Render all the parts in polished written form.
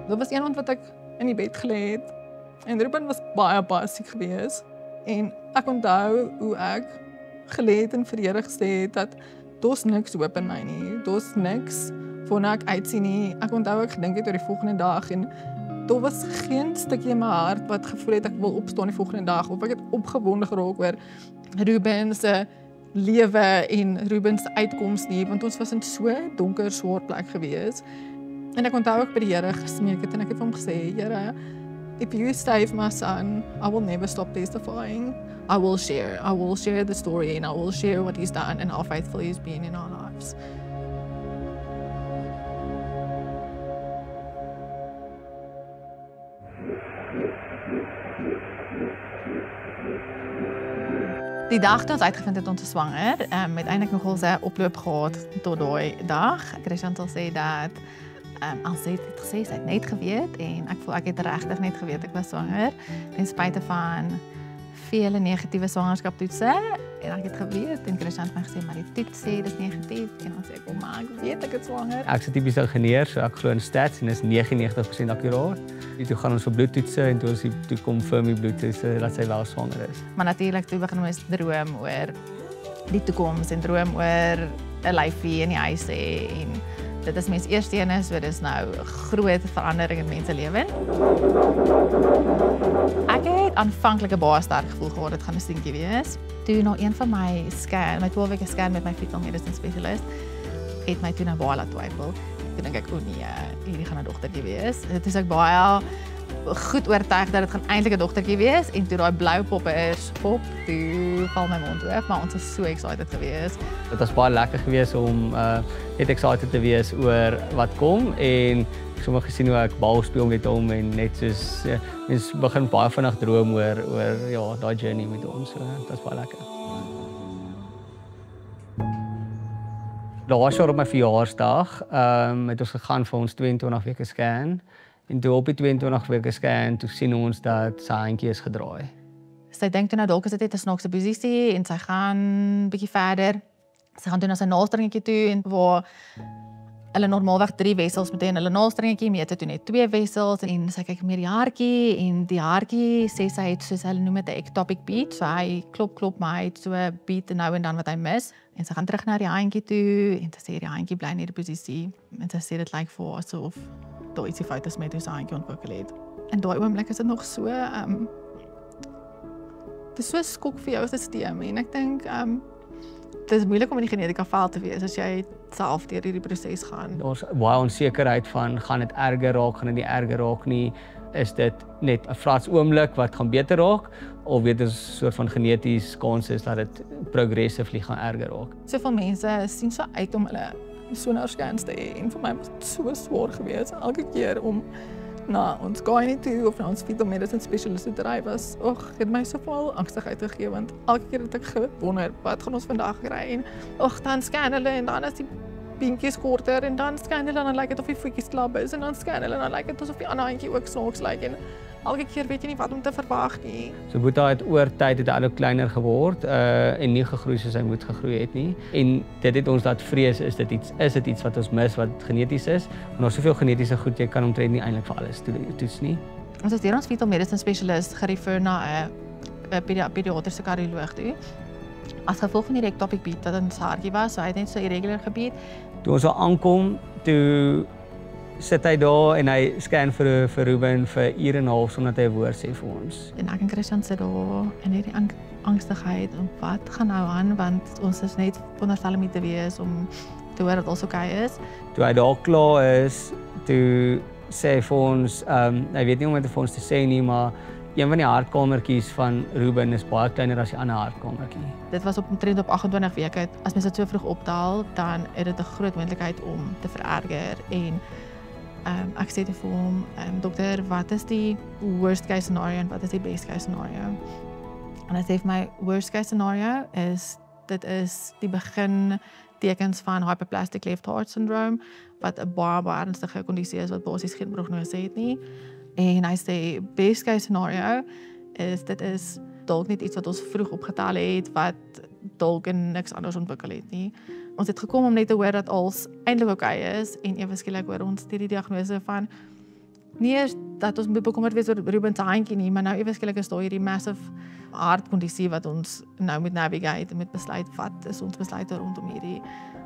Daar was iemand wat ek in die bed gelê het en Ruben was baie siek geweest. En ek onthou hoe ek gelê het en vir die Here gesê het dat daar's niks hoop in my nie. Daar's niks waarna ek uitsien nie. Ek onthou ek gedink het oor die volgende dag en daar was geen stukkie in my hart wat gevoel het ek wil opstaan die volgende dag of ek het opgewonde geraak oor Ruben se lewe en Ruben se uitkoms nie, want ons was in so 'n donker, swaar plek gewees. En ek onthou ek by die Here gesmeek het en ek het vir hom gesê, Here, if you save my son, I will never stop testifying. I will share the story and I will share what he's done and how faithful he's been in our lives. Die dag toe ons uitgevind het ons is swanger, het eintlik nogal 'n oploop gehad tot daai dag. Christian sal sê dat als sy het gesê sy het net geweet en ek voel ek het regtig net geweet ek was swanger ten spyte van vele negatiewe swangerskaptoetse en ek het geweet en Christian het my gesê maar die toets sê dis negatief en dan sê ek kom maar ek weet ek is swanger. Ek is 'n tipiese ingenieur, so ek glo in stats en dis 99% akkuraat. Toe gaan ons vir bloedtoetse en toe kom vir my bloedtoetse dat sy wel swanger is. Maar natuurlik toe begin ons droom oor die toekoms en droom oor 'n lyfie in die huis hê en dit is mens eerste een so dis nou 'n groot verandering in mense lewe. Ek het aanvanklik 'n baie sterk gevoel gehad dit gaan 'n seentjie wees. Toe na een van my 12 weke scan met my fetal medicine specialist het my toe nou baie laat twyfel. Toe dink ek o nee, hierdie gaan 'n dogtertjie wees. Dit is ek baie goed oortuig dat dit gaan eintlik 'n dogtertjie wees en toe daai blou poppe is pop, toe val my mond oop, maar ons is so excited gewees. Dit was baie lekker geweest om net excited te wees oor wat kom en ek sommer gesien hoe ek bal speel met hom en net soos mens begin baie vinnig droom oor ja, daai journey met hom, so dit was baie lekker. Laas jaar op my verjaarsdag het ons gegaan vir ons 22 weke scan. En toe op die 22 weke scan, toe sien ons dat sy handjie is gedraai. Sy dink toe nou dalk is dit net 'n snaakse posisie en sy gaan bietjie verder. Sy gaan toe na sy naaldstrengetjie toe en waar hulle normaalweg 3 wessels met 'n hulle naaldstrengetjie meet toe net 2 wessels en sy kyk meer die haartjie en die haartjie sê sy het soos hulle noem dit 'n ectopic beat, so hy klop maar hy het so 'n beat nou en dan wat hy mis en sy gaan terug na die handjie toe en sy sê die handjie bly in hierdie posisie en sy sê dit lyk vir haar asof daar ietsie fout is met hoe sy handjie ontwikkel het. En daai oomblik is dit nog so dit is so 'n skok vir jou stelsel en ek dink dit is moeilik om in die genetika fout te wees as jy self deur hierdie proses gaan. Ons baie onsekerheid van gaan dit erger raak, gaan dit nie erger raak nie. Is dit net 'n frats oomblik wat gaan beter raak of weet ons 'n soort van geneties kans is dat dit progressively gaan erger raak. Soveel mense sien so uit om hulle sonaarscans te hê en vir my was dit so swaar geweest elke keer om na ons gynae toe of na ons fetal medicine specialist te ry was. Het my soveel angstigheid gegee want elke keer het ek gewonder wat gaan ons vandag kry en dan scan hulle en dan is die beentjies korter en dan scan hulle en dan lyk dit of die voetjies klap is en dan scan hulle en dan lyk dit asof die ander handjie ook snaaks lyk en elke keer weet jy nie wat om te verwag nie. So Boeta het oor tyd het hy al kleiner geword en nie gegroei soos hy moet gegroei het nie. En dit het ons laat vrees is dit iets wat ons mis wat geneties is. Maar daar's soveel genetiese goed jy kan omtrent nie eintlik vir alles toets nie. Ons het deur ons fetal medicine specialist gerefer na 'n pediatriese kardioloog toe. As gevolg van die ectopic beat wat in sy hartjie was, so hy het net so irregular gebeat. Toe ons aankom, toe sit hy daar en hy scan vir Ruben vir ure en 'n half sonder dat hy 'n woord sê vir ons. En ek en Christian sit daar in hierdie angstigheid om wat gaan nou aan want ons is net wonderstel om te wees om te hoor dat alles oukei is. Toe hy daar klaar is, toe sê hy vir ons, hy weet nie om dit vir ons te sê nie, maar een van die hartkamertjies van Ruben is baie kleiner as die ander hartkamertjie. Dit was omtrent op 28 weke. As mens dit so vroeg optel, dan is dit 'n groot moontlikheid om te vererger en ek sê vir hom, dokter, wat is die worst case scenario en wat is die best case scenario? En hy sê vir my, worst case scenario dit is die begin tekens van hypoplastic left heart syndrome, wat 'n baie ernstige kondisie is wat basies geen prognose het nie. En hy sê best case scenario dit is dalk net iets wat ons vroeg opgetel het wat dalk en niks anders ontwikkel het nie. Ons het gekom om net te hoor dat alles eintlik oukei is en ewe skielik hoor ons die diagnose van nie eers dat ons bekommerd wees oor Ruben se handjie nie, maar nou eweskielik is daar hierdie massive hartkondisie wat ons nou moet navigate en moet besluit wat is ons besluite rondom hierdie.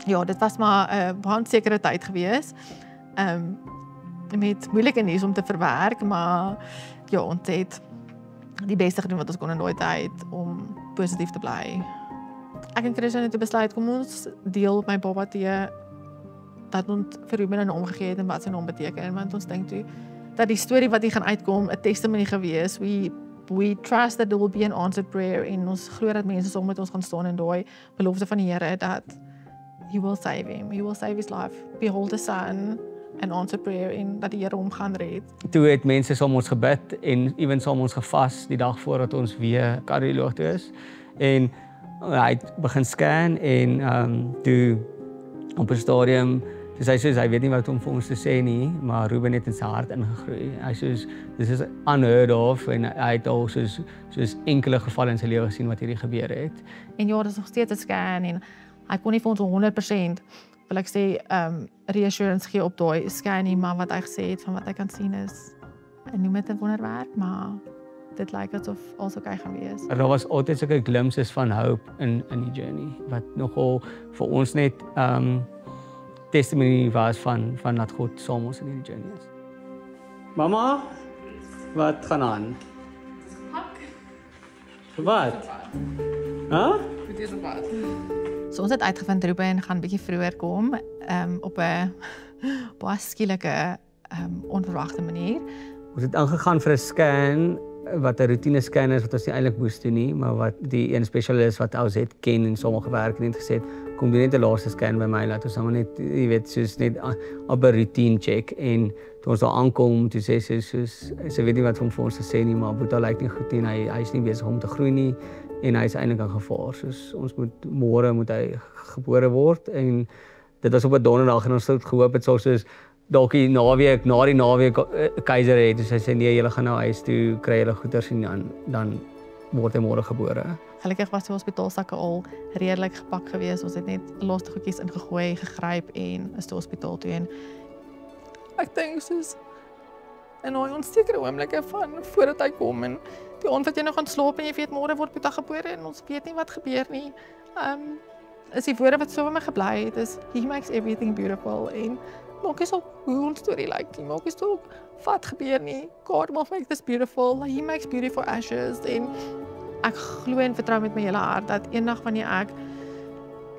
Ja, dit was maar 'n baie sekere tyd gewees. Met moeilike nuus om te verwerk, maar ja, ons het die beste gedoen wat ons kon in daai tyd om positief te bly. Ek en Christian het besluit kom ons deel my baba tee dat ons vir Ruben 'n naam gegee het en wat sy naam beteken, want ons dink toe dat die storie wat hier gaan uitkom 'n testimony gewees. We trust that there will be an answered prayer en ons glo dat mense saam met ons gaan staan in daai belofte van die Here dat He will save him, He will save his life. Behold the son and answer prayer en dat die Here hom gaan red. Toe het mense saam ons gebid en ewen saam ons gevas die dag voordat ons weer kardioloog toe is. En hy het begin scan en toe op 'n stadium hy weet nie wat om vir ons te sê nie, maar Ruben het in sy hart ingegroei. Hy soos dis is unheard of en hy het al soos enkele gevalle in sy lewe gesien wat hierdie gebeur het. En ja, dit is nog steeds 'n scan en hy kon nie vir ons 100% wil ek sê reassurance gee op daai scan nie, maar wat hy gesê het van wat hy kan sien is noem dit 'n wonderwerk, maar dit lyk asof alles oké gaan wees. Daar was altyd sulke glimpses van hope in die journey wat nogal vir ons net testimony was van dat God saam ons in die journey is. Mama, wat gaan aan? Hak. Wat? Huh? Dit is wat. So ons het uitgevind Ruben gaan bietjie vroeër kom op 'n baie skielike onverwagte manier. Ons het aangegaan vir 'n scan wat 'n routine scan is wat ons nie eintlik moes doen nie, maar wat die een spesialis wat ons het ken en sommige werk het gesê kom doen net 'n laaste scan by my laat ons sommer net jy weet soos net op 'n routine check en toe ons daar aankom toe sê sy weet nie wat vir ons te sê nie, maar Boeta lyk nie goed nie en hy is nie besig om te groei nie en hy is eintlik in gevaar. Soos ons môre moet hy gebore word en dit was op 'n donderdag en ons het gehoop dit sou soos dalk die naweek na die naweek keiser het. Dus hy sê nee, julle gaan nou huis toe, kry julle goeders en dan word hy môre gebore. Gelukkig was die hospitaalsakke al redelik gepak gewees. Ons het net laaste goedjies ingegooi, gegryp en is toe hospitaal toe en ek dink soos en nou ons sekere oomblikke van voordat hy kom en die aand wat jy nou gaan slaap en jy weet môre word Boeta gebore en ons weet nie wat gebeur nie. Is die woorde wat so by my gebly het is He makes everything beautiful en maak nie saak hoe ons storie lyk nie, maak nie saak wat gebeur nie. God will make this beautiful. He makes beauty for ashes en ek glo en vertrou met my hele hart dat eendag wanneer ek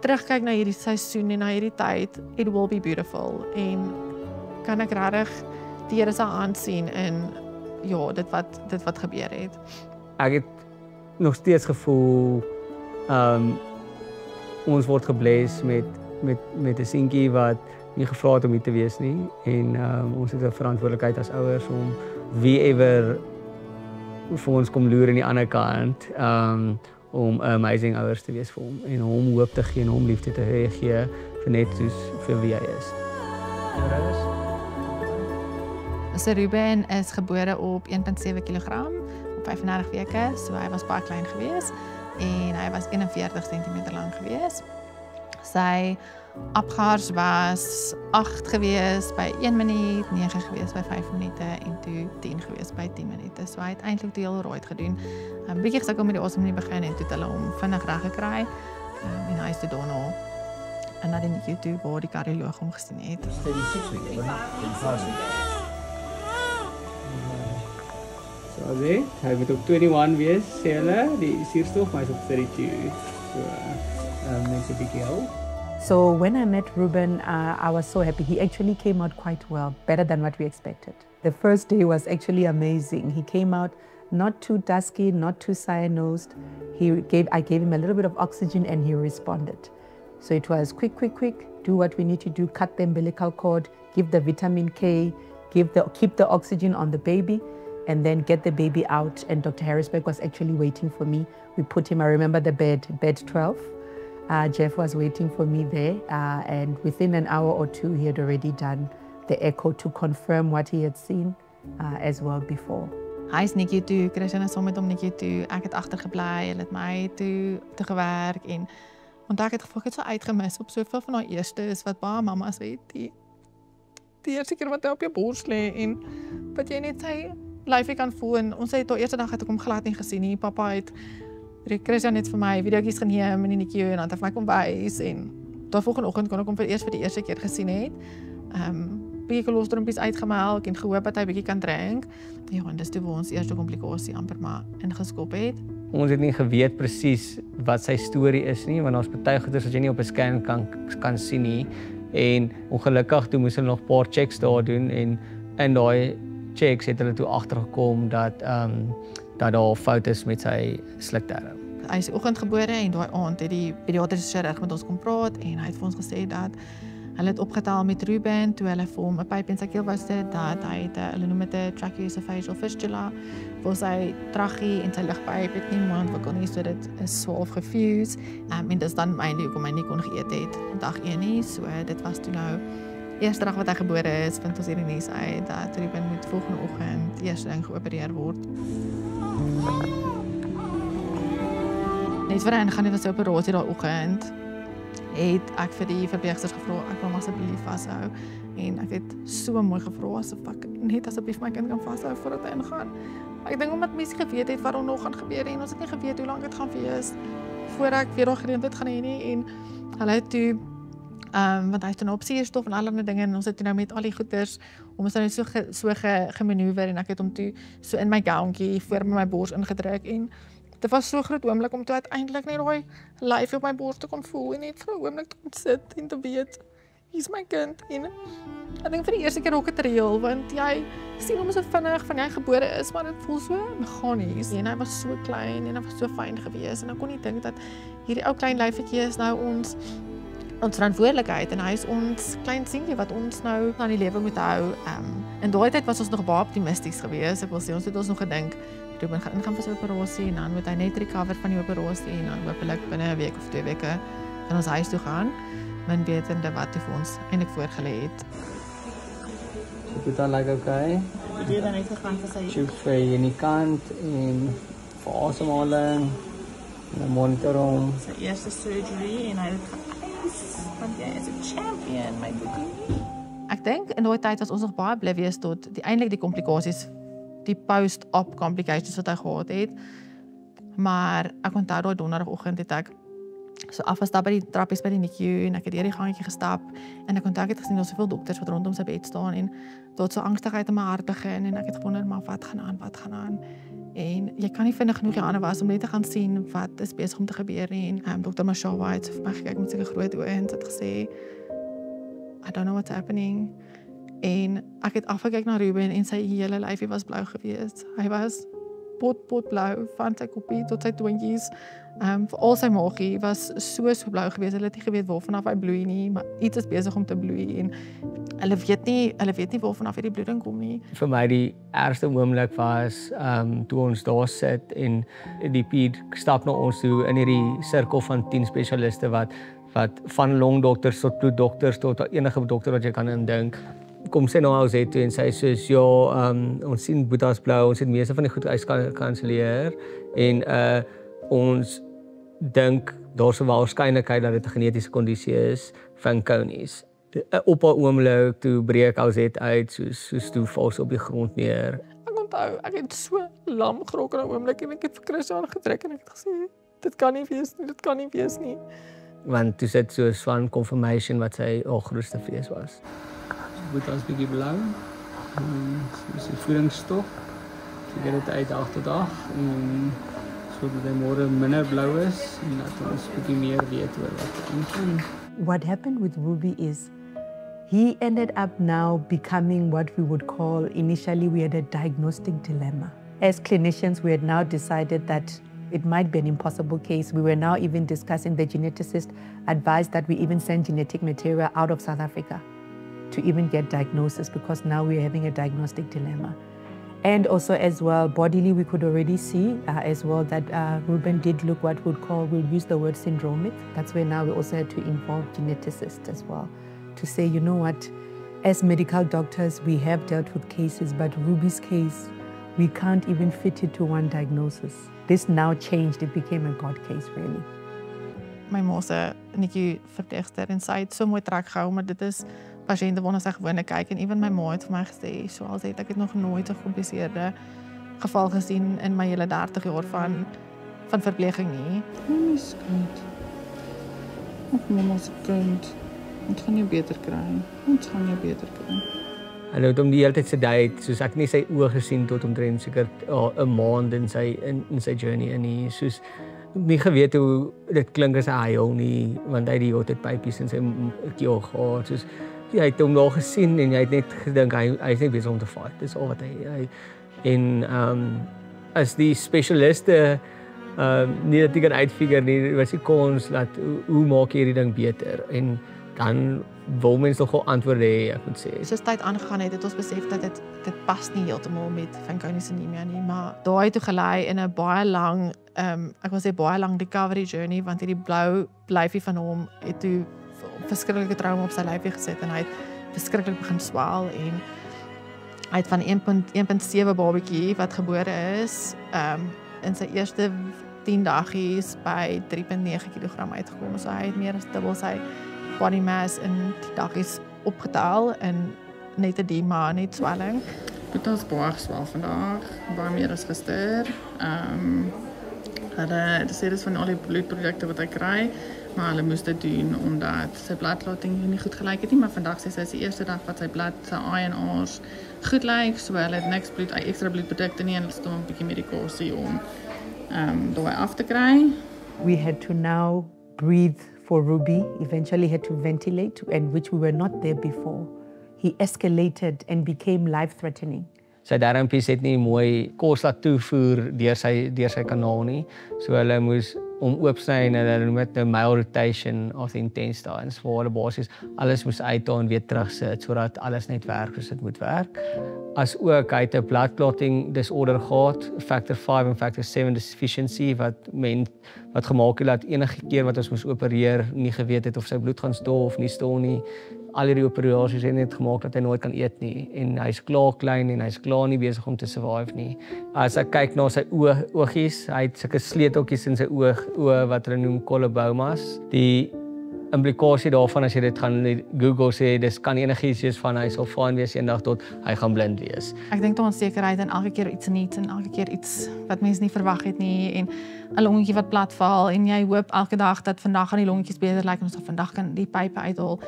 terugkyk na hierdie seisoen en na hierdie tyd, it will be beautiful en kan ek regtig die Here se hand sien in ja, dit wat gebeur het. Ek het nog steeds gevoel ons word gebless met 'n seentjie wat nie gevra het om hier te wees nie en ons het 'n verantwoordelikheid as ouers om wie ever vir ons kom loer aan die ander kant om amazing ouers te wees vir hom en hom hoop te gee en hom liefde te gee vir net soos vir wie hy is. So Ruben is gebore op 1.7 kg op 35 weke, so hy was baie klein gewees en hy was 41 cm lank gewees. Sy abgaars was 8 gewees by 1 minuut, 9 gewees by 5 minute en toe 10 gewees by 10 minute. So hy het eintlik die hele right gedoen. 'n Bietjie gesukkel met die asemhaling begin en toe het hulle hom vinnig reg gekry. En hy is toe daarna en na die YouTube waar die kardioloog hom gesien het. 36 weke, So hy moet op 21 wees, sê hulle, die suurstof, maar hy is op 32. So net 'n bietjie ou. So when I met Ruben, I was so happy. He actually came out quite well, better than what we expected. The first day was actually amazing. He came out not too dusky, not too cyanosed. I gave him a little bit of oxygen and he responded. So it was quick, do what we need to do, cut the umbilical cord, give the vitamin K, keep the oxygen on the baby, and then get the baby out. And Dr. Harrisberg was actually waiting for me. We put him, I remember the bed 12. Jeff was waiting for me there, and within an hour or two, he had already done the echo to confirm what he had seen as well before. Hy is netjie toe, Christian is saam met hom netjie toe. Ek het agtergebly, hulle het my toe gewerk en want ek het gevoel ek het so uitgemis op soveel van daai eerstes wat baie mamas het. die eerste keer wat hy op jou bors lê en wat jy net sy lyfie kan voel en ons het die eerste dag het ek hom glad nie gesien nie. Pappa het Christian net vir my videoetjies geneem in die queue en dan het hy vir my kom wys en daai volgende oggend kon ek hom vir die eerste keer gesien het. Bietjie kolostroompies uitgemelk en gehoop dat hy bietjie kan drink. Ja, en dis toe waar ons eerste komplikasie amper maar ingeskop het. Ons het nie geweet presies wat sy storie is nie, want daar's baie goeders wat jy nie op 'n scan kan sien nie. En ongelukkig toe moes hulle nog 'n paar checks daar doen en in daai checks het hulle toe agtergekom dat daar fout is met sy slukdarm. Hy is die oggend gebore en daai aand het die pediatriese chirurg met ons kom praat en hy het vir ons gesê dat hulle het opgetel met Ruben toe hulle vir hom 'n pyp in sy keel wou sit dat hy het hulle noem dit 'n tracheoesophageal fistula waar sy trachee en sy lugpyp het nie mooi ontwikkel nie, so dit is swaalf gefuse. En dis dan eintlik hoekom hy nie kon geëet het dag 1 nie. So dit was toe nou eerste dag wat hy gebore is, vind ons hierdie nuus uit dat Ruben moet volgende oggend eers geopereer word. Net voor hy gaan die operasie daai oggend het ek vir die verpleegsters gevra ek wil asseblief vashou en ek het so mooi gevra asof ek net asseblief my kind kan vashou voordat hy ingaan. Ek dink omdat mense geweet het wat nog gaan gebeur en ons het nie geweet hoe lank dit gaan wees voor ek weer daai geleentheid gaan hê nie en hulle het toe want hy het nou op suurstof en allerlei dinge en ons het toe nou met al die goeders om ons nou so gemanoeuvreer en ek het hom toe so in my gowntjie voor my bors ingedruk en dit was so 'n groot oomblik om toe uiteindelik net daai lyf op my bors te kon voel en net vir 'n oomblik te kon sit en te weet hier's my kind en ek dink vir die eerste keer ook 'n reël want jy sien hom so vinnig van hy gebore is maar dit voel so meganies en hy was so klein en hy was so fyn geweest en ek kon nie dink dat hierdie ou klein lyfietjie is nou ons verantwoordelikheid en hy is ons klein seentjie wat ons nou aan die lewe moet hou. In daai tyd was ons nog baie optimisties geweest. Ek wil sê ons het nog gedink Ruben gaan ingaan vir sy operasie en dan moet hy net recover van die operasie en dan hopelik binne 'n week of 2 weke kan ons huis toe gaan. Min wetende wat hy vir ons eintlik voorgelê het. Dit dan like okay. Die dan net gegaan vir sy Tube in die kant en vir asemhaling en monitor hom. Sy eerste surgery en hy het want jy is 'n champion my boetie. Ek dink in daai tyd was ons nog baie oblivious tot eintlik die komplikasies, die post-op complications wat hy gehad het. Maar ek onthou daai donderdagoggend het ek so afgestap by die trappies by die NICU en ek het deur die gangetjie gestap en ek onthou ek het gesien daar's soveel dokters wat rondom sy bed staan en tot so angstigheid in my hart begin en ek het gewonder maar wat gaan aan? En jy kan nie vinnig genoeg die hande was om net te gaan sien wat is besig om te gebeur nie. En Dr. Mashawa het vir my gekyk met sulke groot oë en het gesê I don't know what's happening. En ek het afgekyk na Ruben en sy hele lyfie was blou geweest. Hy was potblou van sy koppie tot sy toontjies. Vir al sy maagie was so blou geweest. Hulle het nie geweet waarvan af hy bloei nie, maar iets is besig om te bloei en hulle weet nie waarvan af hierdie bloeding kom nie. Vir my die ergste oomblik was toe ons daar sit en die ped stap na ons toe in hierdie sirkel van 10 spesialiste wat van longdokters tot bloeddokters tot enige dokter wat jy kan indink. Kom sy na ons toe en sy sê ja, ons sien boetas blou, ons het meeste van die goed uitkanselleer en ons dink daar's 'n waarskynlikheid dat dit 'n genetiese kondisie is van Fanconi's. Op 'n oomblik toe breek ons uit soos toe val op die grond neer. Ek onthou, ek het so lam gerok in 'n oomblik en ek het vir Christian gedruk en ek het gesê dit kan nie wees nie. Want toe sit so 'n van confirmation wat sy grootste vrees was. Boetas bietjie blou. Dis die voedingsstof. Jy het dit uit dag tot dag en sodat hy môre minder blou is en dat ons bietjie meer weet oor wat aangaan. What happened with Ruby is he ended up now becoming what we would call, initially we had a diagnostic dilemma. As clinicians, we had now decided that it might be an impossible case. We were now even discussing, the geneticist advised that we even send genetic material out of South Africa to even get diagnosis, because now we're having a diagnostic dilemma. And also as well, bodily, we could already see as well that Ruben did look what we'll use the word syndromic. That's where now we also had to involve geneticists as well to say, you know what, as medical doctors, we have dealt with cases, but Ruby's case, we can't even fit it to one diagnosis. This now changed, it became a God case really. My ma se netjie verpleegster en sy het so mooi trek gehou, maar dit is patiënte waarna sy gewoonlik kyk en ewen my ma het vir my gesê, soos het ek het nog nooit 'n gecompliseerde geval gesien in my hele 30 jaar van verpleging nie. My kind. Ag mamma se kind. Ons gaan jou beter kry. Ons gaan jou beter kry. Hulle het hom die hele tyd se date, soos ek nie sy oë gesien tot omtrent seker 'n maand in sy journey in nie, soos nie geweet hoe dit klink as hy huil nie, want hy het die hele tyd pypies in sy keel gehad, soos jy het hom daar gesien en jy het net gedink hy is net besig om te fight. Dis al wat hy en as die spesialiste nie dat jy kan uitfigure nie, was die kons dat hoe maak jy hierdie ding beter en dan wil mens nogal antwoorde hê, ek moet sê. Soos tyd aangegaan het ons besef dat dit pas nie heeltemal met Fanconi's anemia nie, maar daai toe gelei in 'n baie lang ek wil sê baie lang recovery journey, want hierdie blou blyfie van hom het toe verskriklike trauma op sy lyfie gesit en hy het verskriklik begin swel en hy het van 1.7 babatjie wat gebore is in sy eerste 10 dagies by 3.9 kg uitgekom, so hy het meer as dubbel sy body mass in die dagies opgetel en net edema, net swelling. Dit was baie geswel vandag, baie meer as gister. Hulle sê dis van al die bloedprodukte wat hy kry, maar hulle moes dit doen omdat sy bloedclotting nie goed gelyk het nie, maar vandag sê sy is die eerste dag wat sy INR's goed lyk, so hulle het niks ekstra bloedprodukte nie en hulle stom 'n bietjie medikasie om daai af te kry. We had to now breathe for Ruby, eventually had to ventilate, and which we were not there before. He escalated and became life-threatening. Sy darmpies het nie mooi kos laat toevoer deur sy kanaal nie. So hulle moes hom oopsny en hulle noem dit 'n malrotation of the intestines, waar hulle basies alles moes uithaal en weer terugsit sodat alles net werk soos dit moet werk. As ook hy het 'n blood clotting disorder gehad, factor 5 en factor 7 deficiency wat gemaak het dat enige keer wat ons moes opereer nie geweet het of sy bloed gaan stol of nie stol nie. Al hierdie operasies het net gemaak dat hy nooit kan eet nie en hy's klaar klein en hy's klaar nie besig om te survive nie. As ek kyk na sy oogies, hy het sulke sleuteltjies in sy oë wat hulle noem colobomas. Die implikasie daarvan as jy dit gaan Google sê, dis kan enigiets wees van hy sal fyn wees eendag tot hy gaan blind wees. Ek dink dat onsekerheid en elke keer iets nuuts en elke keer iets wat mense nie verwag het nie en 'n longetjie wat platval en jy hoop elke dag dat vandag gaan die longetjies beter lyk en ons gaan vandag kan die pype uithaal.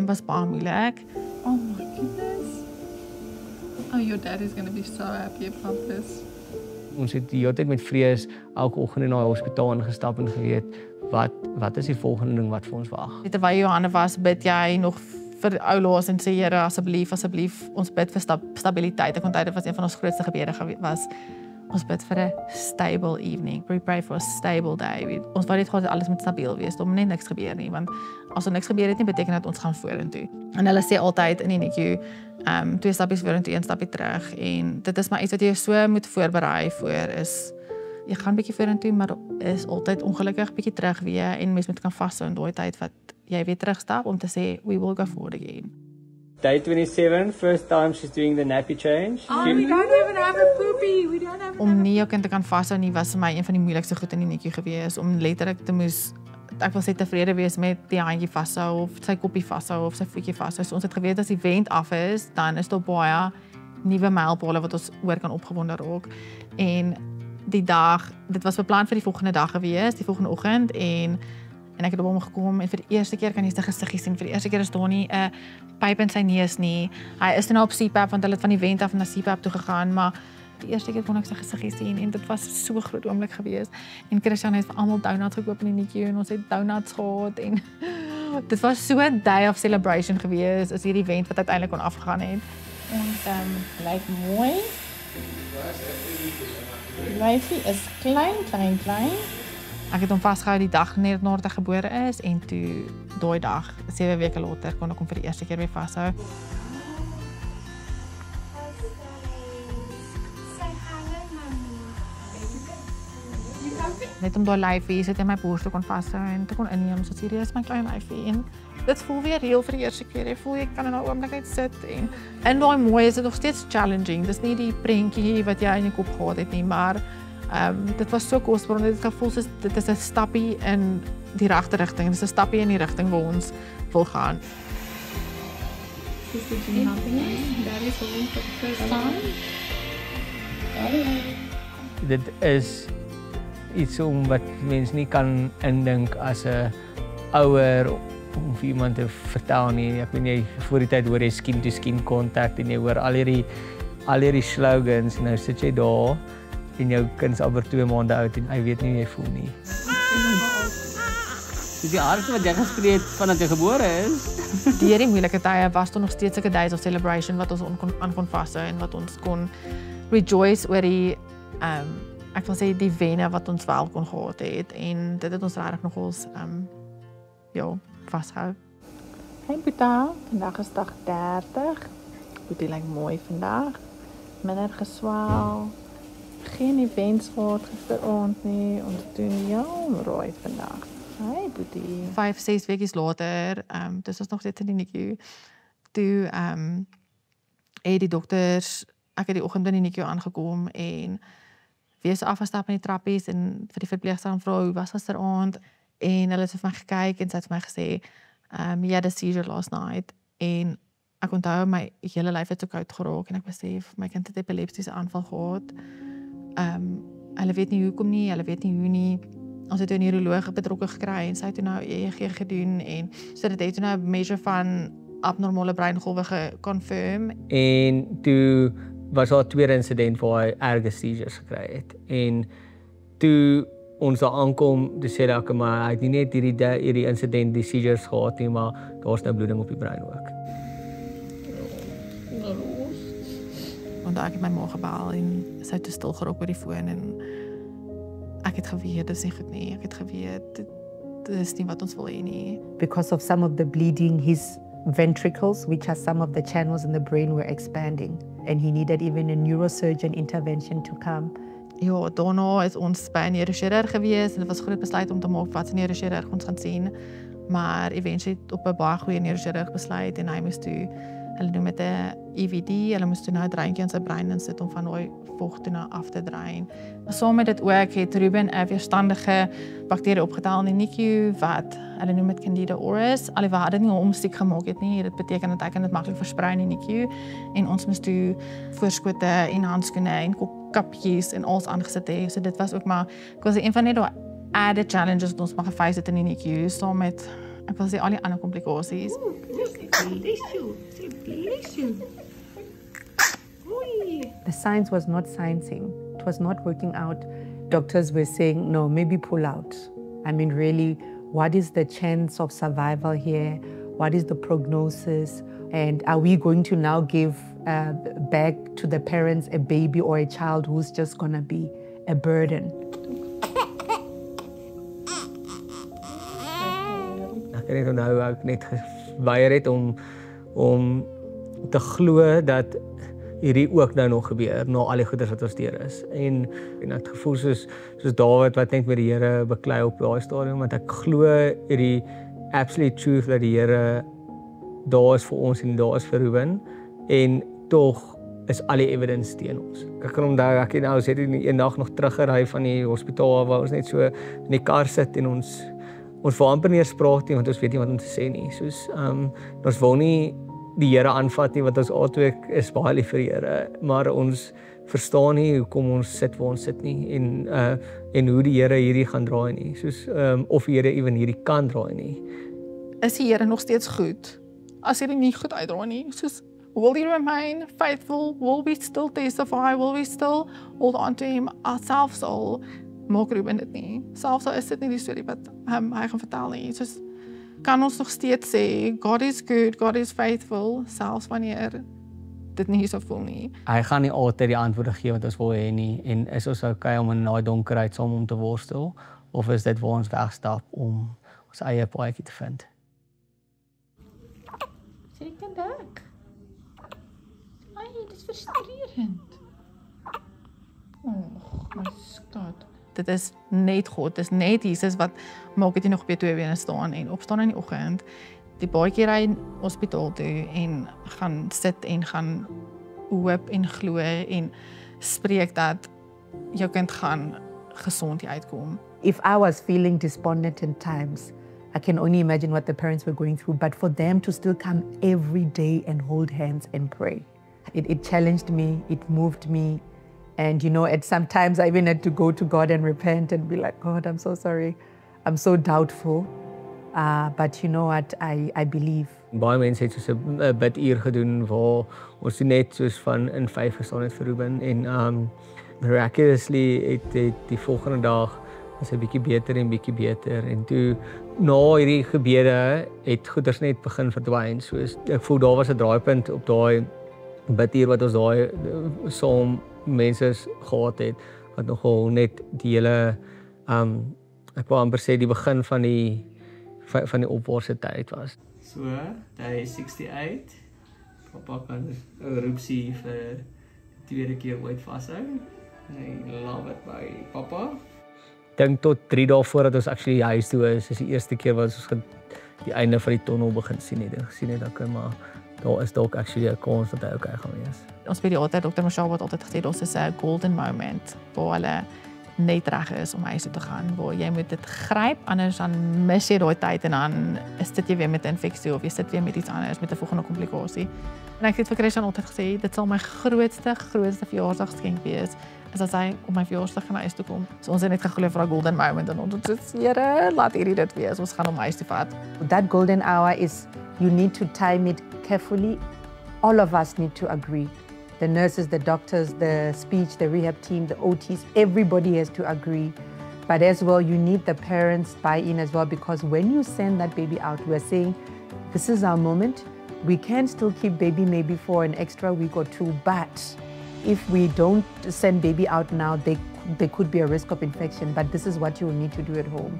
Was baie moeilik. Oh my goodness. Oh, your dad is going to be so happy about this. Ons het die hele tyd met vrees elke oggend in daai hospitaal ingestap en geweet wat is die volgende ding wat vir ons wag. Terwyl Johanne was, bid jy nog vir oulaas en sê Here asseblief ons bid vir stabiliteit. Ek onthou dit was een van ons grootste gebede was. Ons bid vir 'n stable evening. We pray for a stable day. Ons wou net gehad alles moet stabiel wees, om net niks gebeur nie, want as er niks gebeur het nie, beteken dat ons gaan vorentoe. En hulle sê altyd in die NICU, 2 stappies vorentoe, 1 stappie terug en dit is maar iets wat jy so moet voorberei voor is jy gaan bietjie vorentoe, maar is altyd ongelukkig bietjie terug weer en mens moet kan vashou in daai tyd wat jy weer terugstap om te sê we will go forward again. Day 27, first time she's doing the nappy change. Oh, we don't even have a poopy. We don't have. Om nie jou kind te kan vashou nie was vir my een van die moeilikste goed in die netjie gewees om letterlik te moes ek wil sê tevrede wees met die handjie vashou of sy koppie vashou of sy voetjie vashou. So ons het geweet as die vent af is, dan is daar baie nuwe mylpale wat ons oor kan opgewonde raak. En die dag, dit was beplan vir die volgende dag gewees, die volgende oggend en ek het op hom gekom en vir die eerste keer kan jy sy gesiggie sien. Vir die eerste keer is daar nie 'n pyp in sy neus nie. Hy is nou op CPAP want hulle het van die vent af na CPAP toe gegaan, maar die eerste keer kon ek sy gesiggie sien en dit was so 'n groot oomblik geweest. En Christian het vir almal donuts gekoop in die netjie en ons het donuts gehad en dit was so 'n day of celebration geweest as hierdie event wat uiteindelik kon afgegaan het. Ons lyk mooi. Die lyfie is klein. Ek het hom vasgehou die dag net nadat hy gebore is en toe daai dag 7 weke later kon ek hom vir die eerste keer weer vashou. Net om daai lyfie sit in my borste kon vashou en te kon inneem so hierdie is my klein lyfie en dit voel weer heel vir die eerste keer. Jy voel jy kan in 'n oomblik net sit en daai mooi is dit nog steeds challenging. Dis nie die prentjie wat jy in jou kop gehad het nie, maar dit was so kosbaar en dit het gevoel soos dit is 'n stappie in die regte rigting. Dit is 'n stappie in die rigting waar ons wil gaan. Is the gym happening? Daddy's home for the first time. Dit is iets wat mens nie kan indink as 'n ouer om vir iemand te vertel nie. Ek weet nie, voor die tyd hoor jy skin to skin contact en jy hoor al hierdie slogans en nou sit jy daar en jou kind is amper 2 maande oud en hy weet nie hoe jy voel nie. Dis die aardste wat jy geskree het vandat jy gebore is. Deur die moeilike tye was daar nog steeds sulke days of celebration wat ons aan kon vashou en wat ons kon rejoice oor die ek wil sê die wenne wat ons wel kon gehad het en dit het ons regtig nog ons vashou. Hey Boeta, vandag is dag 30. Boetie lyk mooi vandag. Minder geswel. Geen events gehad gisteraand nie. Ons doen jou rooi vandag. Hey Boetie. 5-6 weekies later, dis ons nog steeds in die NICU. Toe het die dokters, ek het die oggend in die NICU aangekom en weer so afgestap in die trappies en vir die verpleegster vra hoe was gisteraand en hulle het vir my gekyk en sy het vir my gesê you had a seizure last night en ek onthou my hele lyf het so koud geraak en ek besef my kind het epileptiese aanval gehad. Hulle weet nie hoekom nie, hulle weet nie hoe nie. Ons het 'n neuroloog betrokke gekry en sy het toe nou EEG gedoen en so dit het toe nou 'n measure van abnormale breingolwe geconfirm. En toe was daar 'n tweede insident waar hy erge seizures gekry het. En toe ons daar aankom, toe sê ek maar hy het nie net hierdie insident die seizures gehad nie, maar daar's nou bloeding op die brein ook. Want ek het my ma gebel en sy het te stil geraak oor die foon en ek het geweet dit is nie goed nie. Ek het geweet dit is nie wat ons wil hê nie. Because of some of the bleeding, his ventricles, which are some of the channels in the brain, were expanding. And he needed even a neurosurgeon intervention to come. Ja, daarna is ons by 'n neurochirurg gewees en dit was 'n groot besluit om te maak wat 'n neurochirurg ons gaan sien. Maar eventually op 'n baie goeie neurochirurg besluit en hy moes toe, hulle noem dit 'n EVD, hulle moes toe nou 'n dreintjie in sy brein insit om van daai vog toe nou af te drein. Saam met dit ook het Ruben 'n weerstandige bakterie opgetel in die NICU wat hulle noem dit Candida auris. Alhoewel dit nie hom siek gemaak het nie, dit beteken dat hy kan dit maklik versprei in die NICU en ons moes toe voorskote en handskoene en kapjies en alles aangesit hê. So dit was ook maar ek was een van net daai added challenges wat ons maar geface het in die NICU saam met ek wil sê al die ander komplikasies. The science was not sciencing. It was not working out. Doctors were saying, no, maybe pull out. I mean, really, what is the chance of survival here? What is the prognosis? And are we going to now give back to the parents a baby or a child who's just going to be a burden? Ek het nou ook net geweier het om te glo dat hierdie ook nou nog gebeur na al die goeders wat ons deur is. En ek het gevoel soos Dawid wat net met die Here beklei op daai stadium, want ek glo hierdie absolute truth dat die Here daar is vir ons en daar is vir Ruben en tog is al die evidence teen ons. Ek kan onthou ek het nou sit een nag nog teruggery van die hospitaal waar ons net so in die kar sit en ons wil amper nie eens praat nie want ons weet nie wat om te sê nie. Soos ons wil nie die Here aanvat nie want ons altyd is baie lief vir die Here, maar ons verstaan nie hoekom ons sit waar ons sit nie en hoe die Here hierdie gaan draai nie. Soos of die Here ewen hierdie kan draai nie. Is die Here nog steeds goed? As hy nie goed uitdraai nie, soos will he remain faithful? Will we still testify? Will we still hold on to him ourselves al? Maak Ruben dit nie. Selfs al is dit nie die storie wat hy gaan vertel nie. Soos kan ons nog steeds sê God is good, God is faithful, selfs wanneer dit nie so voel nie. Hy gaan nie altyd die antwoorde gee wat ons wil hê nie en is ons okay om in daai donkerheid saam om te worstel of is dit waar ons wegstap om ons eie paadjie te vind? Sê ek kan dak. Ai, dit is frustrerend. Oh, my skat. Dit is net God, dit is net Jesus wat maak dit jy nog op jou twee bene staan en opstaan in die oggend, die baadjie ry hospitaal toe en gaan sit en gaan hoop en glo en spreek dat jou kind gaan gesond uitkom. If I was feeling despondent in times, I can only imagine what the parents were going through. But for them to still come every day and hold hands and pray, it challenged me, it moved me. And, you know, at some times I even had to go to God and repent and be like, God, I'm so sorry. I'm so doubtful. But you know what, I believe. Baie mense het so 'n biduur gedoen waar ons net soos van in 5 gestaan het vir Ruben en miraculously het die volgende dag was hy bietjie beter en toe na hierdie gebede het goeders net begin verdwyn. Soos ek voel daar was 'n draaipunt op daai biduur wat ons daai saam mense gehad het wat nogal net die hele ek wil amper sê die begin van die opwaartse tyd was. So, day 68. Papa kan 'n roepsie vir tweede keer ooit vashou. I love it by Papa. Dink tot 3 dae voordat ons actually huis toe is die eerste keer wat ons die einde van die tonnel begin sien het. En gesien het dat maar daar is dalk actually 'n kans dat hy okay gaan wees. Ons pediater Dr. Michelle het altyd gesê dit is 'n golden moment waar hulle net reg is om huis toe te gaan, waar jy moet dit gryp, anders dan mis jy daai tyd en dan is dit jy weer met 'n infeksie of jy sit weer met iets anders met 'n volgende komplikasie. En ek het vir Christian altyd gesê dit sal my grootste verjaarsdagsgeskenk wees is as hy op my verjaarsdag gaan huis toe kom. So ons het net geglo vir 'n golden moment en ons sê Here, laat hierdie dit wees. Ons gaan hom huis toe vat. That golden hour is you need to time it carefully. All of us need to agree. The nurses, the doctors, the speech, the rehab team, the OTs, everybody has to agree. But as well, you need the parents' buy-in as well, because when you send that baby out, we're saying, this is our moment. We can still keep baby maybe for an extra week or 2, but if we don't send baby out now, there could be a risk of infection, but this is what you will need to do at home.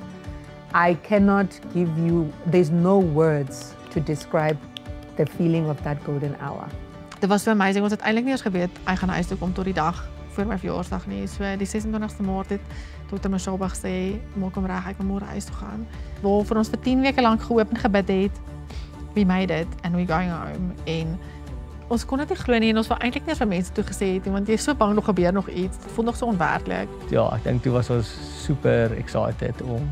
I cannot give you, there's no words to describe the feeling of that golden hour. Dit was so amazing. Ons het eintlik nie eens geweet hy gaan huis toe kom tot die dag voor my verjaarsdag nie. So die 26ste Maart het Dr. Michelle gesê, maak hom reg, ek kan môre huis toe gaan. Waar vir ons vir 10 weke lank gehoop en gebid het. We made it and we're going home. En ons kon dit nie glo nie en ons wou eintlik nie eens vir mense toe gesê het nie, want jy is so bang nog gebeur nog iets. Dit voel nog so onwerklik. Ja, ek dink toe was ons super excited om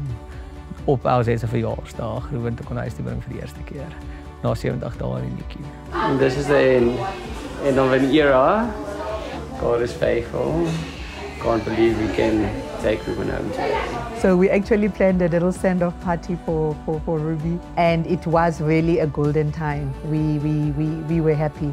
op LZ se verjaarsdag Ruben te kon huis toe bring vir die eerste keer. Na 70 dae in die NICU. And this is the end of an era. God is faithful. Can't believe we can take Ruben home today. So we actually planned a little send-off party for Ruby, and it was really a golden time. We were happy.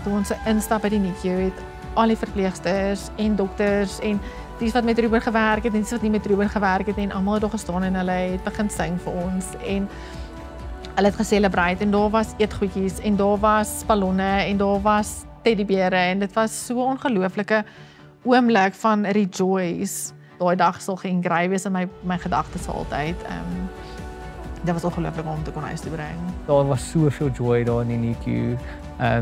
Toe ons instap by die NICU het al die verpleegsters en dokters en die wat met Ruben gewerk het en die wat nie met Ruben gewerk het en almal het daar gestaan en hulle het begin sing vir ons en hulle het geselebreit en daar was eetgoedjies en daar was ballonne en daar was teddybere en dit was so 'n ongelooflike oomblik van rejoice. Daai dag sal geengrawe wees in my gedagtes altyd. Dit was ongelooflik om te kon huis toe bring. Daar was soveel joy daar in die NICU.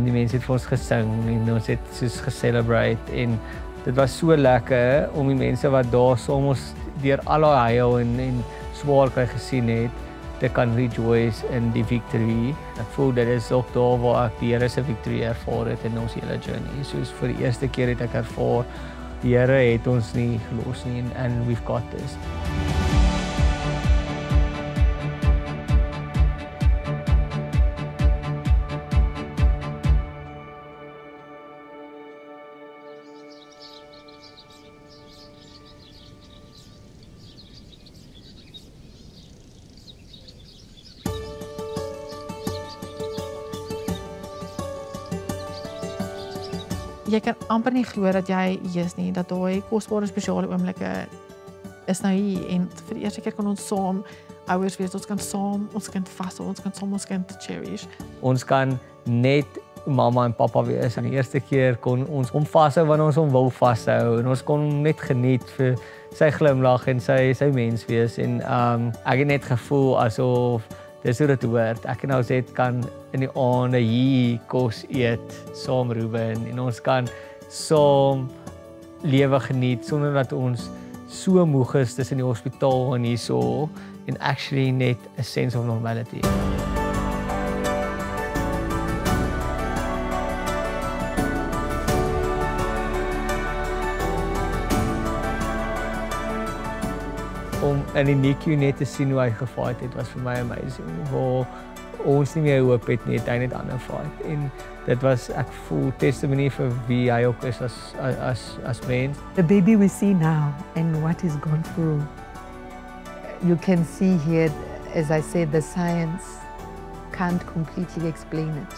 Die mense het vir ons gesing en ons het soos gecelebrate en dit was so lekker om die mense wat daar soms deur al daai huil en swaar kry gesien het, te kan rejoice in die victory. Ek voel dit is ook daar waar ek die Here se victory ervaar het in ons hele journey. Soos vir die eerste keer het ek ervaar die Here het ons nie gelos nie and we've got this. Jy kan amper nie glo dat jy hier is nie, dat daai kosbare spesiale oomblikke is nou hier en vir die eerste keer kan ons saam ouers wees, ons kan saam ons kind vashou, ons kan saam ons kind cherish. Ons kan net mamma en pappa wees en die eerste keer kon ons hom vashou wanneer ons hom wil vashou en ons kon hom net geniet vir sy glimlag en sy mens wees en ek het net gevoel asof dis hoe dit hoort. Ek en ons kan in die aande hier kos eet saam Ruben en ons kan saam lewe geniet sonder dat ons so moeg is tussen die hospitaal en hierso en actually net a sense of normality. in die NICU net te sien hoe hy gefight het was vir my amazing. Waar ons nie meer hoop het nie, het hy net ander fight. En dit was ek voel testimony vir wie hy ook is as mens. The baby we see now and what he's gone through, you can see here, as I said, the science can't completely explain it.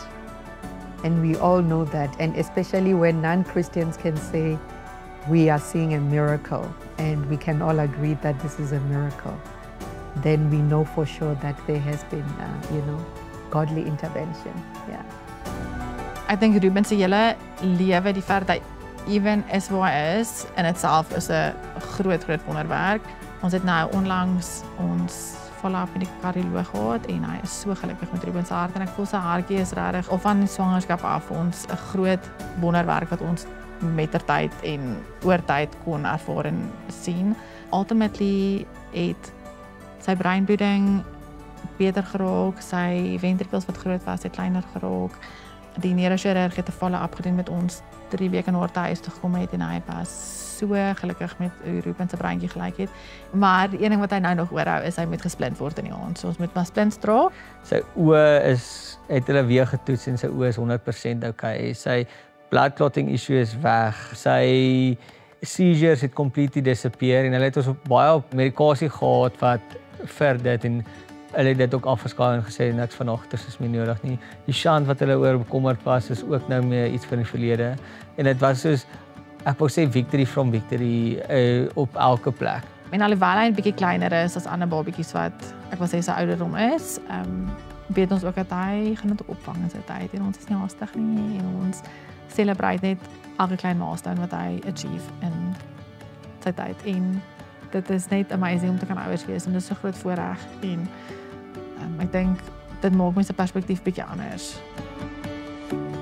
And we all know that, and especially when non-Christians can say, we are seeing a miracle, and we can all agree that this is a miracle, then we know for sure that there has been, godly intervention. Yeah. Ek dink Ruben se hele lewe, die feit dat even is waar hy is, in itself is 'n groot wonderwerk. Ons het nou onlangs ons follow-up met die kardioloog gehad en hy is so gelukkig met Ruben se hart en ek voel sy hartjie is regtig of van die swangerskap af vir ons 'n groot wonderwerk wat ons mettertyd en oor tyd kon ervaar en sien. Ultimately het sy breinbloeding beter geraak, sy ventrikels wat groot was het kleiner geraak. Die neurochirurg het 'n follow-up gedoen met ons 3 weke na hy huis toe gekom het en hy was so gelukkig met hoe Ruben se breintjie gelyk het. Maar die een ding wat hy nou nog oorhou is hy moet gesplint word in die aand. So ons moet maar splints dra. Sy oë het hulle weer getoets en sy oë is 100% okay. Sy blood clotting issue is weg. Sy seizures het completely disappear en hulle het ons baie medikasie gehad wat vir dit en hulle het dit ook afgeskaal en gesê niks van agters is meer nodig nie. Die chant wat hulle oor bekommerd was is ook nou meer iets van die verlede. En dit was soos ek wou sê victory from victory op elke plek. En alhoewel hy 'n bietjie kleiner is as ander babatjies wat ek wil sê sy ouderdom is, weet ons ook dat hy gaan dit opvang in sy tyd en ons is nie haastig nie en ons celebrate net elke klein milestone wat hy achieve in sy tyd en dit is net amazing om te kan ouers wees en dit is so groot voorreg en ek dink dit maak my se perspektief bietjie anders.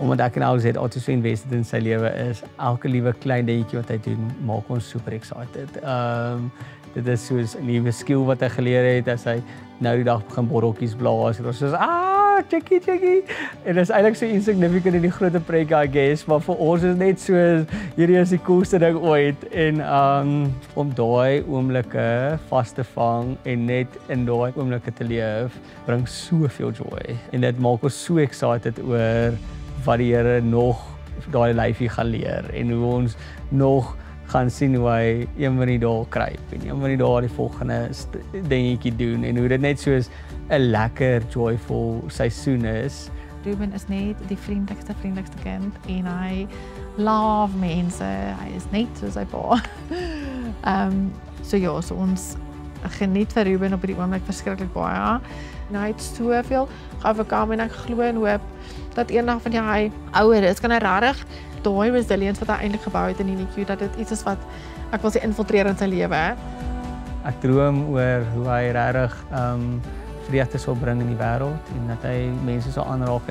Omdat ek en alles het altyd so invested in sy lewe is, elke liewe klein dingetjie wat hy doen, maak ons super excited. Dit is soos 'n nuwe skill wat hy geleer het as hy nou die dag begin botteltjies blaas. Ons soos checkie. En dit is eintlik so insignificant in die groot prentjie, I guess, maar vir ons is net so hierdie is die coolste ding ooit en om daai oomblikke vas te vang en net in daai oomblikke te leef, bring soveel joy. En dit maak ons so excited oor wat die Here nog daai lyfie gaan leer en hoe ons nog gaan sien hoe hy een van die dae kruip en een van die dae die volgende dingetjie doen en hoe dit net soos 'n lekker joyful seisoen is. Ruben is net die vriendelikste kind en hy love mense. Hy is net soos sy pa. So ons geniet vir Ruben op hierdie oomblik verskriklik baie. En hy het soveel geoverkom en ek glo en hoop dat eendag wanneer hy ouer is, kan hy regtig daai resilience wat hy eintlik gebou het in die NICU, dat dit iets is wat ek wil sê infiltreer in sy lewe. Ek droom oor hoe hy regtig vreugde sal bring in die wêreld en dat hy mense sal aanraak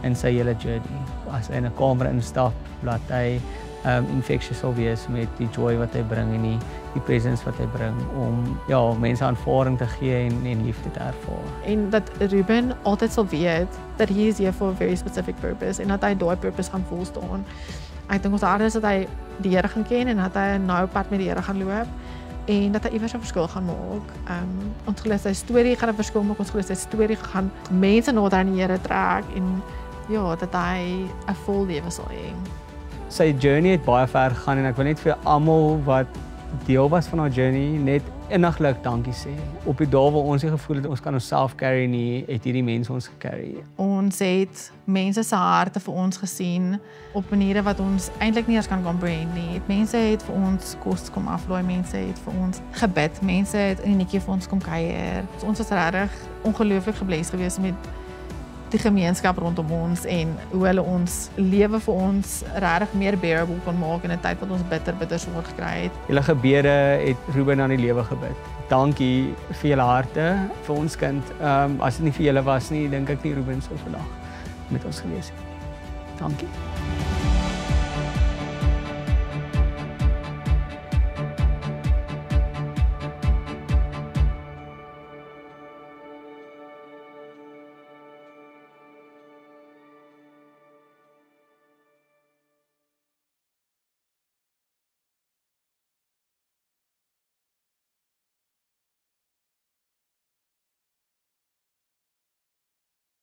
in sy hele journey. As hy in 'n kamer instap, laat hy infectious sal wees met die joy wat hy bring en die presence wat hy bring om mense aanvaarding te gee en liefde te ervaar. En dat Ruben altyd sal weet that he is here for a very specific purpose en dat hy daai purpose gaan volstaan. Ek dink ons harde is dat hy die Here gaan ken en dat hy nou pad met die Here gaan loop en dat hy iewers 'n verskil gaan maak. Ons glo sy storie gaan 'n verskil maak. Ons glo sy storie gaan mense nader aan die Here trek en dat hy 'n vol lewe sal hê. Sy journey het baie ver gegaan en ek wil net vir almal wat deel was van haar journey net inniglik dankie sê. Op die dae waar ons nie gevoel het ons kan onsself carry nie, het hierdie mense ons gecarry. Ons het mense se harte vir ons gesien op maniere wat ons eintlik nie eens kan comprehend nie. Mense het vir ons kos kom aflaai, mense het vir ons gebid, mense het in die netjie vir ons kom kuier. Ons was regtig ongelooflik gebless geweest met die gemeenskap rondom ons en hoe hulle ons lewe vir ons regtig meer bearable kon maak in 'n tyd wat ons bitter swaar gekry het. Julle gebede het Ruben aan die lewe gebid. Dankie vir julle harte vir ons kind. As dit nie vir julle was nie, dink ek nie Ruben sou vandag met ons gewees het. Dankie.